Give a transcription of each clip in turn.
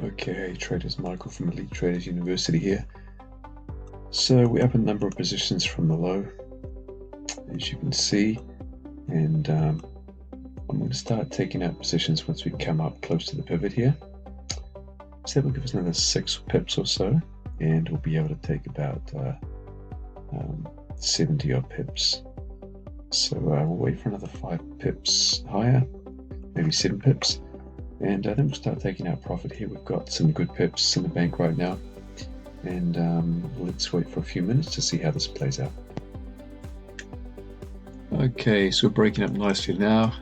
Okay, traders, Michael from Elite Traders University here. So we're up a number of positions from the low, as you can see, and I'm going to start taking out positions once we come up close to the pivot here. So that will give us another 6 pips or so, and we'll be able to take about 70 odd pips. So we'll wait for another 5 pips higher, maybe 7 pips. And then we'll start taking out profit here. We've got some good pips in the bank right now. And let's wait for a few minutes to see how this plays out. Okay, so we're breaking up nicely now.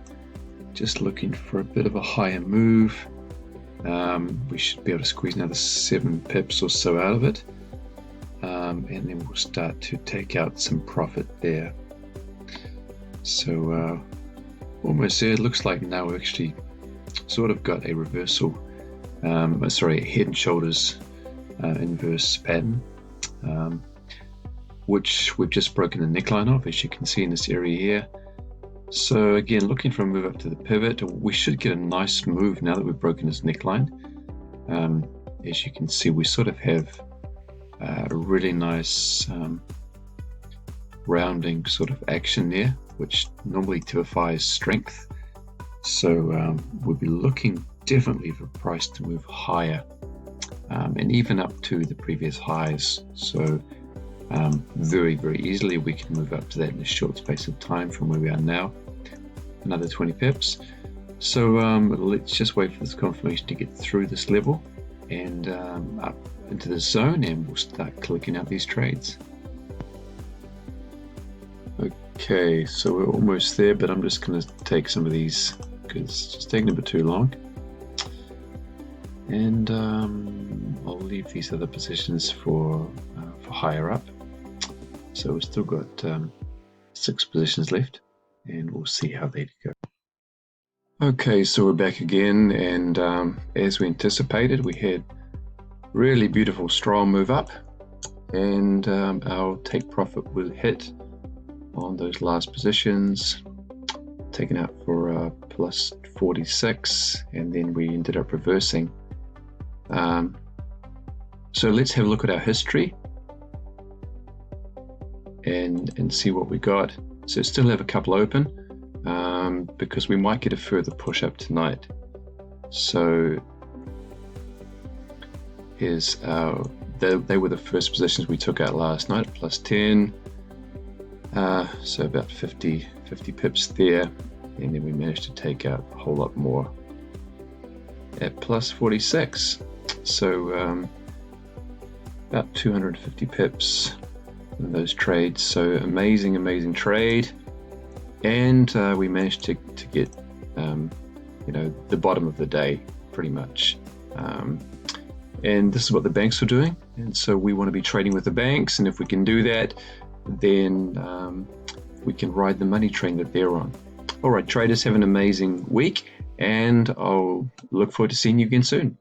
Just looking for a bit of a higher move. We should be able to squeeze another 7 pips or so out of it. And then we'll start to take out some profit there. So almost there. It looks like now we're actually sort of got a reversal, a head and shoulders inverse pattern, which we've just broken the neckline of, as you can see in this area here. So again, looking for a move up to the pivot. We should get a nice move now that we've broken this neckline. As you can see, we sort of have a really nice rounding sort of action there, which normally typifies strength. So we'll be looking definitely for price to move higher, and even up to the previous highs. So very, very easily we can move up to that in a short space of time from where we are now. Another 20 pips. So let's just wait for this confirmation to get through this level and up into the zone, and we'll start clicking out these trades. Okay, so we're almost there, but I'm just going to take some of these because it's just taking a bit too long. And I'll leave these other positions for higher up. So we've still got 6 positions left, and we'll see how they go. Okay, so we're back again, and as we anticipated, we had really beautiful strong move up, and our take profit will hit on those last positions, taken out for plus 46, and then we ended up reversing. So let's have a look at our history and see what we got. So still have a couple open because we might get a further push up tonight. So here's our, they were the first positions we took out last night, plus 10. So about 50 pips there, and then we managed to take out a whole lot more at plus 46. So about 250 pips in those trades. So amazing trade, and we managed to get the bottom of the day pretty much. And this is what the banks are doing, and so we want to be trading with the banks, and if we can do that, then we can ride the money train that they're on. All right, traders, have an amazing week, and I'll look forward to seeing you again soon.